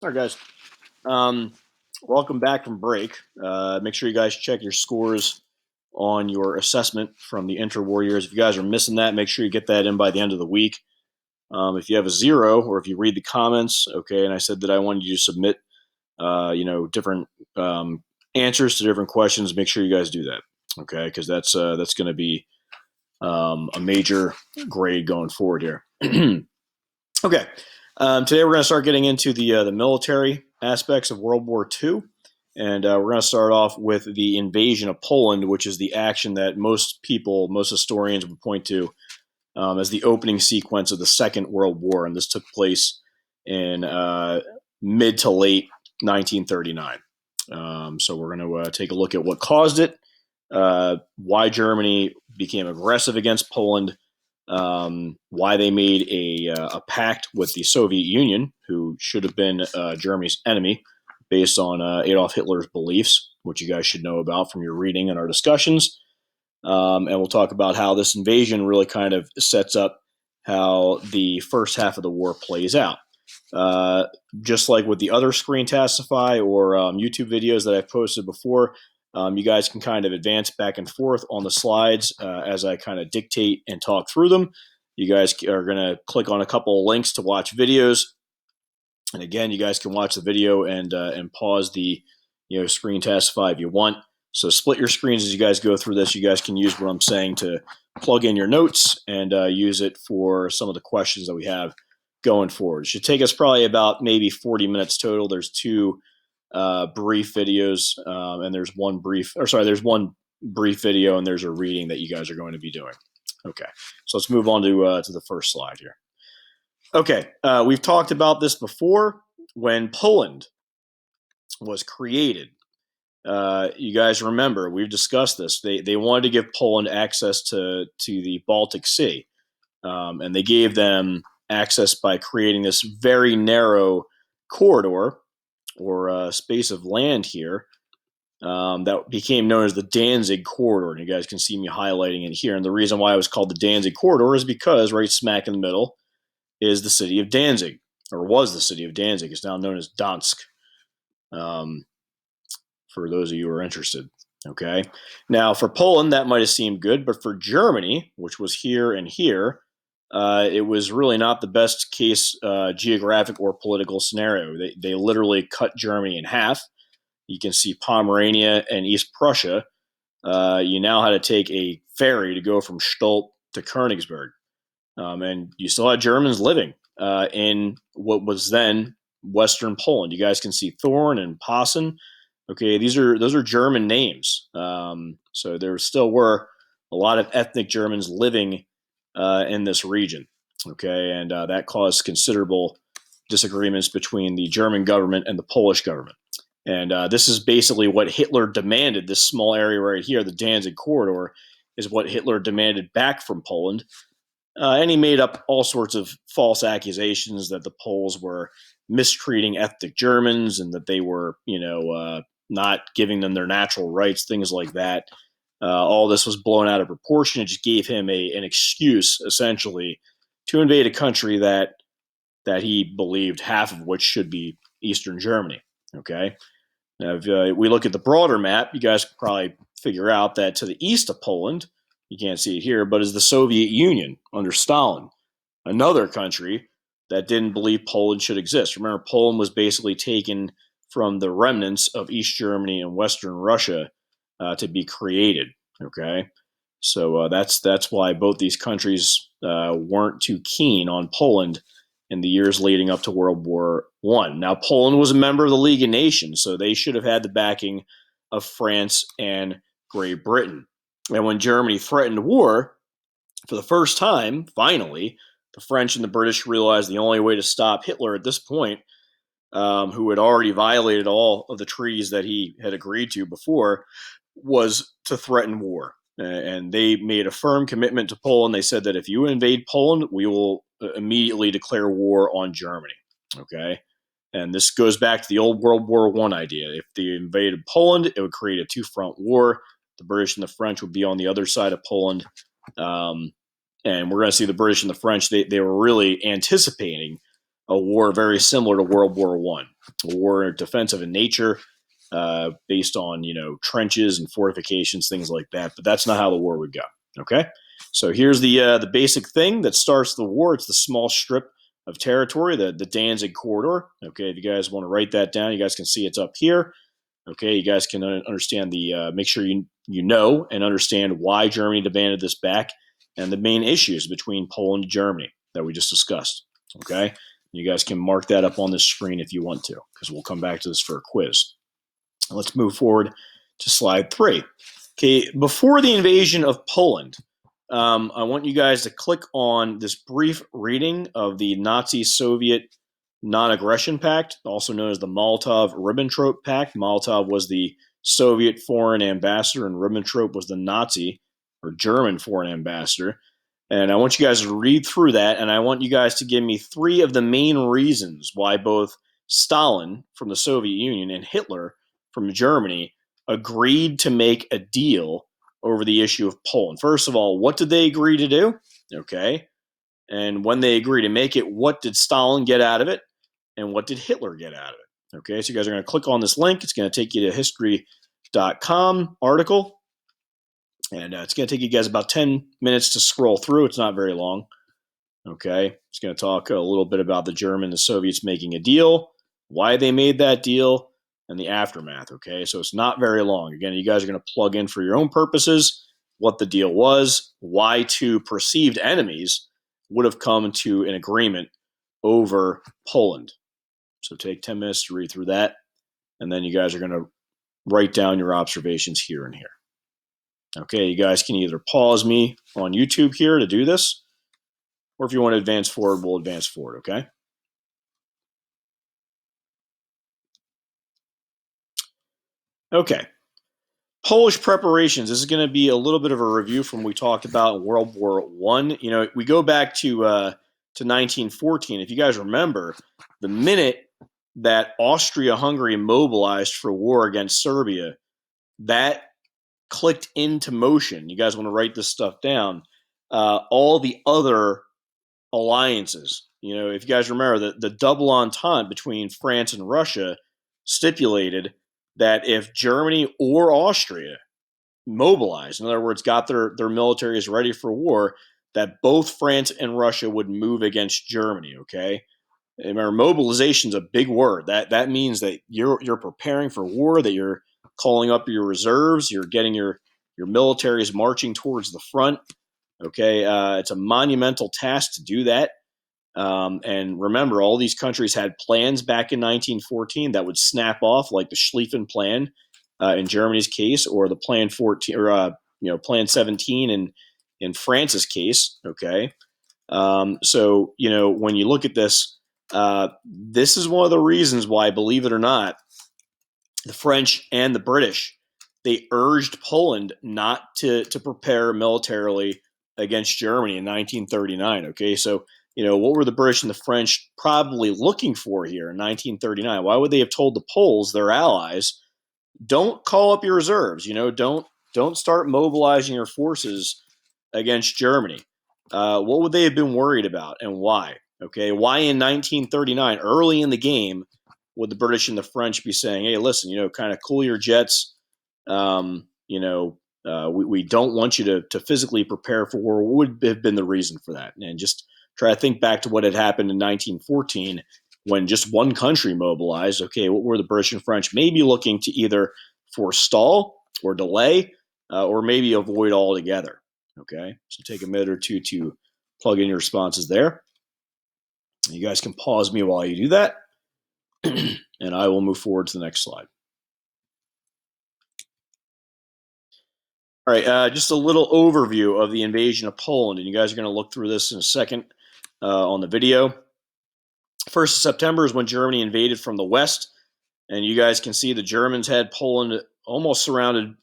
All right, guys. Um, Welcome back from break. Make sure you guys check your scores on your assessment from the Inter Warriors. If you guys are missing that, make sure you get that in by the end of the week. If you have a zero, or if you read the comments, okay, and I said that I wanted you to submit, different answers to different questions. Make sure you guys do that, okay, because that's going to be a major grade going forward here. Okay. Today we're going to start getting into the military aspects of World War II, and we're going to start off with the invasion of Poland, which is the action that most people, most historians would point to as the opening sequence of the Second World War, and this took place in mid to late 1939. So we're going to take a look at what caused it, why Germany became aggressive against Poland, why they made a pact with the Soviet Union, who should have been Germany's enemy, based on Adolf Hitler's beliefs, which you guys should know about from your reading and our discussions. And we'll talk about how this invasion really kind of sets up how the first half of the war plays out. Just like with the other Screen Tastify or YouTube videos that I've posted before, you guys can kind of advance back and forth on the slides as I kind of dictate and talk through them. You guys are going to click on a couple of links to watch videos. And again, you guys can watch the video and pause the Screen Tastify if you want. So split your screens as you guys go through this. You guys can use what I'm saying to plug in your notes and use it for some of the questions that we have going forward. It should take us probably about maybe 40 minutes total. There's two brief videos, and there's one brief video, and there's a reading that you guys are going to be doing. Okay, so let's move on to the first slide here. Okay, we've talked about this before. When Poland was created, you guys remember, we've discussed this. They wanted to give Poland access to the Baltic Sea, and they gave them access by creating this very narrow corridor or space of land here that became known as the Danzig Corridor. And you guys can see me highlighting it here. And the reason why it was called the Danzig Corridor is because right smack in the middle is the city of Danzig, or was the city of Danzig. It's now known as Dansk. For those of you who are interested. Okay. Now, for Poland, that might have seemed good, but for Germany, which was here and here, it was really not the best case geographic or political scenario. They literally cut Germany in half. You can see Pomerania and East Prussia. You now had to take a ferry to go from Stolt to Königsberg. And you still had Germans living in what was then Western Poland. You guys can see Thorn and Posen. Okay, those are German names. So there still were a lot of ethnic Germans living in this region. Okay, and that caused considerable disagreements between the German government and the Polish government. And this is basically what Hitler demanded. This small area right here, the Danzig corridor, is what Hitler demanded back from Poland. And he made up all sorts of false accusations that the Poles were mistreating ethnic Germans and that they were, not giving them their natural rights, things like that. All this was blown out of proportion. It just gave him an excuse, essentially, to invade a country that he believed half of which should be Eastern Germany. Okay, now if we look at the broader map, you guys can probably figure out that to the east of Poland, you can't see it here, but is the Soviet Union under Stalin, another country that didn't believe Poland should exist. Remember, Poland was basically taken from the remnants of East Germany and Western Russia to be created. Okay, so that's why both these countries weren't too keen on Poland in the years leading up to World War I. Now, Poland was a member of the League of Nations, so they should have had the backing of France and Great Britain. And when Germany threatened war, for the first time, finally, the French and the British realized the only way to stop Hitler at this point, who had already violated all of the treaties that he had agreed to before, was to threaten war. And they made a firm commitment to Poland. They said that if you invade Poland, we will immediately declare war on Germany. Okay? And this goes back to the old World War I idea. If they invaded Poland, it would create a two-front war. The British and the French would be on the other side of Poland. And we're going to see the British and the French, they were really anticipating a war very similar to World War One, a war defensive in nature, based on trenches and fortifications, things like that. But that's not how the war would go. Okay, so here's the basic thing that starts the war. It's the small strip of territory, the Danzig corridor. Okay, if you guys want to write that down, you guys can see it's up here. Okay, you guys can understand make sure you know and understand why Germany demanded this back and the main issues between Poland and Germany that we just discussed. Okay, you guys can mark that up on this screen if you want to, because we'll come back to this for a quiz. Let's move forward to slide 3. Okay, before the invasion of Poland, I want you guys to click on this brief reading of the Nazi-Soviet Non-Aggression Pact, also known as the Molotov-Ribbentrop Pact. Molotov was the Soviet foreign ambassador, and Ribbentrop was the Nazi or German foreign ambassador. And I want you guys to read through that, and I want you guys to give me 3 of the main reasons why both Stalin from the Soviet Union and Hitler from Germany agreed to make a deal over the issue of Poland. First of all, what did they agree to do? Okay. And when they agreed to make it, what did Stalin get out of it? And what did Hitler get out of it? Okay, so you guys are going to click on this link. It's going to take you to history.com article. And it's going to take you guys about 10 minutes to scroll through. It's not very long. Okay, it's going to talk a little bit about the Germans and the Soviets making a deal, why they made that deal, and the aftermath. Okay, so it's not very long. Again, you guys are going to plug in for your own purposes what the deal was, why 2 perceived enemies would have come to an agreement over Poland. So take 10 minutes to read through that, and then you guys are going to write down your observations here and here. Okay, you guys can either pause me on YouTube here to do this, or if you want to advance forward, we'll advance forward, okay? Okay. Polish preparations. This is going to be a little bit of a review from what we talked about in World War One. We go back to 1914. If you guys remember, the minute that Austria-Hungary mobilized for war against Serbia, that clicked into motion. You guys want to write this stuff down. All the other alliances. If you guys remember, the double entente between France and Russia stipulated that if Germany or Austria mobilized, in other words, got their militaries ready for war, that both France and Russia would move against Germany. Okay, remember, mobilization is a big word. That means that you're preparing for war, that you're calling up your reserves, you're getting your militaries marching towards the front. Okay, it's a monumental task to do that. And remember, all these countries had plans back in 1914 that would snap off, like the Schlieffen Plan in Germany's case, or the Plan 14, or Plan 17 in France's case. Okay, so when you look at this, this is one of the reasons why, believe it or not, the French and the British, they urged Poland not to prepare militarily against Germany in 1939. Okay, so what were the British and the French probably looking for here in 1939? Why would they have told the Poles, their allies, don't call up your reserves? Don't start mobilizing your forces against Germany. What would they have been worried about, and why? Okay, why in 1939, early in the game, would the British and the French be saying, "Hey, listen, kind of cool your jets. We don't want you to physically prepare for war." What would have been the reason for that? And just try to think back to what had happened in 1914 when just one country mobilized. Okay, what were the British and French maybe looking to either forestall or delay, or maybe avoid altogether? Okay, so take a minute or two to plug in your responses there. You guys can pause me while you do that, and I will move forward to the next slide. All right, just a little overview of the invasion of Poland, and you guys are going to look through this in a second on the video. 1st of September is when Germany invaded from the west, and you guys can see the Germans had Poland almost surrounded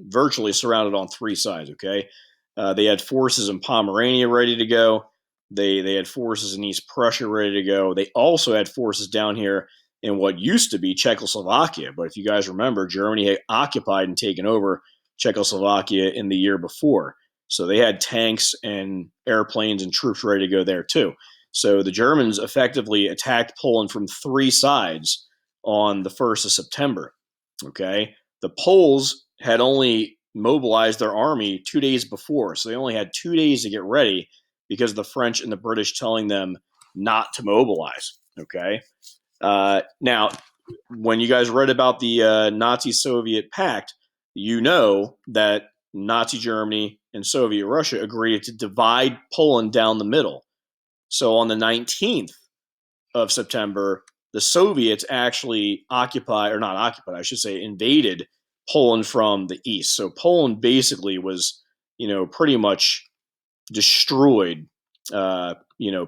virtually surrounded on 3 sides. Okay, they had forces in Pomerania ready to go. They had forces in East Prussia ready to go. They also had forces down here in what used to be Czechoslovakia. But if you guys remember, Germany had occupied and taken over Czechoslovakia in the year before. So they had tanks and airplanes and troops ready to go there too. So the Germans effectively attacked Poland from three sides on the 1st of September. Okay. The Poles had only mobilized their army 2 days before, so they only had 2 days to get ready because of the French and the British telling them not to mobilize. Okay. Now, when you guys read about the Nazi-Soviet pact, you know that Nazi Germany and Soviet Russia agreed to divide Poland down the middle. So on the 19th of September, the Soviets actually invaded Poland from the east. So Poland basically was, pretty much destroyed,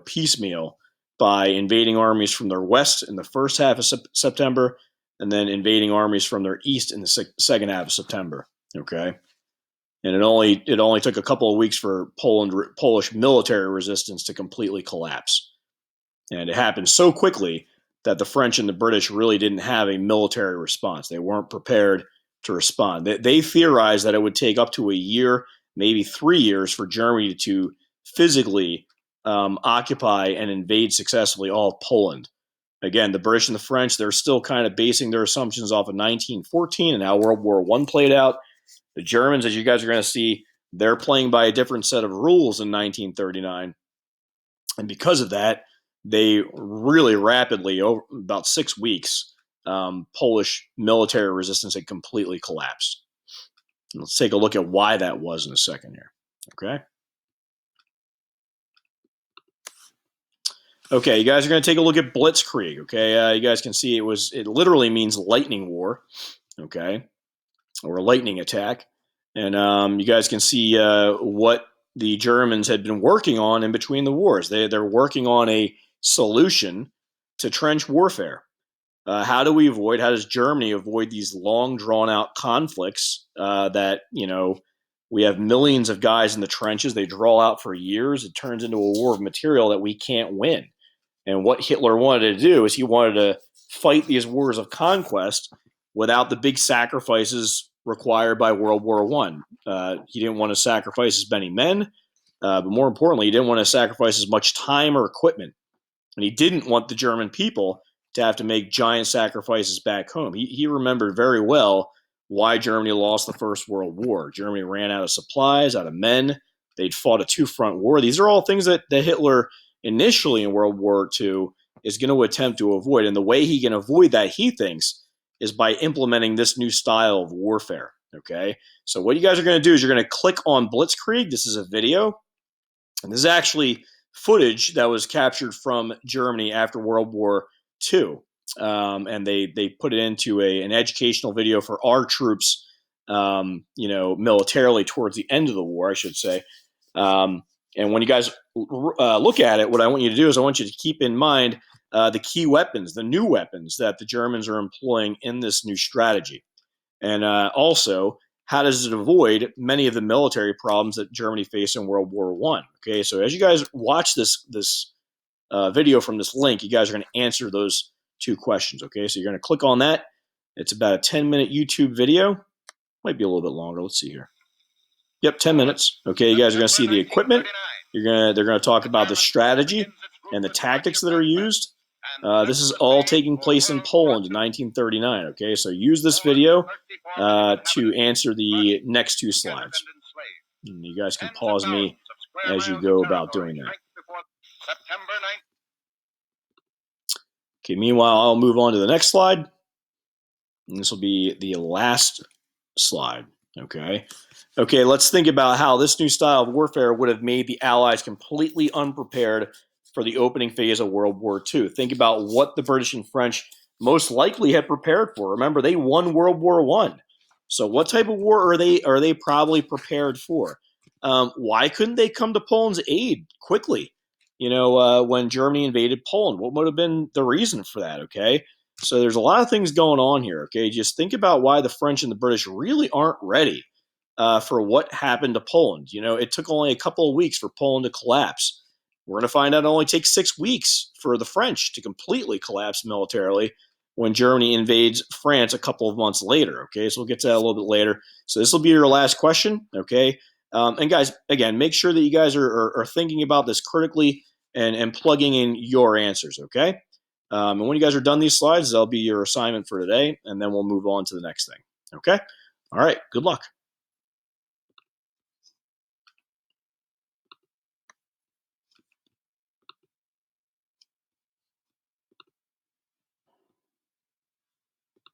piecemeal by invading armies from their west in the first half of September, and then invading armies from their east in the second half of September. Okay, and it only took a couple of weeks for Polish military resistance to completely collapse, and it happened so quickly that the French and the British really didn't have a military response. They weren't prepared to respond. They theorized that it would take up to a year, maybe 3 years, for Germany to physically occupy and invade successfully all of Poland. Again, the British and the French, they're still kind of basing their assumptions off of 1914 and how World War I played out. The Germans, as you guys are going to see, they're playing by a different set of rules in 1939. And because of that, they really rapidly, over about 6 weeks, Polish military resistance had completely collapsed. And let's take a look at why that was in a second here. Okay. Okay, you guys are going to take a look at Blitzkrieg. Okay, you guys can see it literally means lightning war. Okay, or a lightning attack, and you guys can see what the Germans had been working on in between the wars. They're working on a solution to trench warfare. How does Germany avoid these long, drawn-out conflicts that, we have millions of guys in the trenches. They draw out for years. It turns into a war of material that we can't win. And what Hitler wanted to do is he wanted to fight these wars of conquest without the big sacrifices required by World War I. He didn't want to sacrifice as many men, but more importantly, he didn't want to sacrifice as much time or equipment. And he didn't want the German people to have to make giant sacrifices back home. He remembered very well why Germany lost the First World War. Germany ran out of supplies, out of men. They'd fought a two-front war. These are all things that Hitler initially in World War II is going to attempt to avoid. And the way he can avoid that, he thinks, is by implementing this new style of warfare. Okay? So what you guys are going to do is you're going to click on Blitzkrieg. This is a video. And this is actually footage that was captured from Germany after World War II. And they put it into an educational video for our troops, militarily towards the end of the war, I should say. And when you guys look at it, what I want you to do is I want you to keep in mind the key weapons, the new weapons that the Germans are employing in this new strategy. And also, how does it avoid many of the military problems that Germany faced in World War I? Okay, so as you guys watch this video from this link, you guys are going to answer those two questions. Okay, so you're going to click on that. It's about a 10-minute YouTube video. Might be a little bit longer. Let's see here. Yep, 10 minutes. Okay, you guys are going to see the equipment. They're going to talk about the strategy and the tactics that are used. This is all taking place in Poland in 1939. Okay, so use this video to answer the next two slides. And you guys can pause me as you go about doing that. Okay, meanwhile, I'll move on to the next slide. And this will be the last slide. Okay, let's think about how this new style of warfare would have made the Allies completely unprepared for the opening phase of World War II. Think about what the British and French most likely had prepared for. Remember, they won World War I. So what type of war are they probably prepared for? Why couldn't they come to Poland's aid quickly? When Germany invaded Poland, what would have been the reason for that? Okay, so there's a lot of things going on here. Okay, just think about why the French and the British really aren't ready for what happened to Poland. It took only a couple of weeks for Poland to collapse. We're going to find out it only takes 6 weeks for the French to completely collapse militarily when Germany invades France a couple of months later. Okay, so we'll get to that a little bit later. So this will be your last question. Okay, and guys, again, make sure that you guys are thinking about this critically. and plugging in your answers, okay? And when you guys are done these slides, that'll be your assignment for today, and then we'll move on to the next thing, okay? All right, good luck.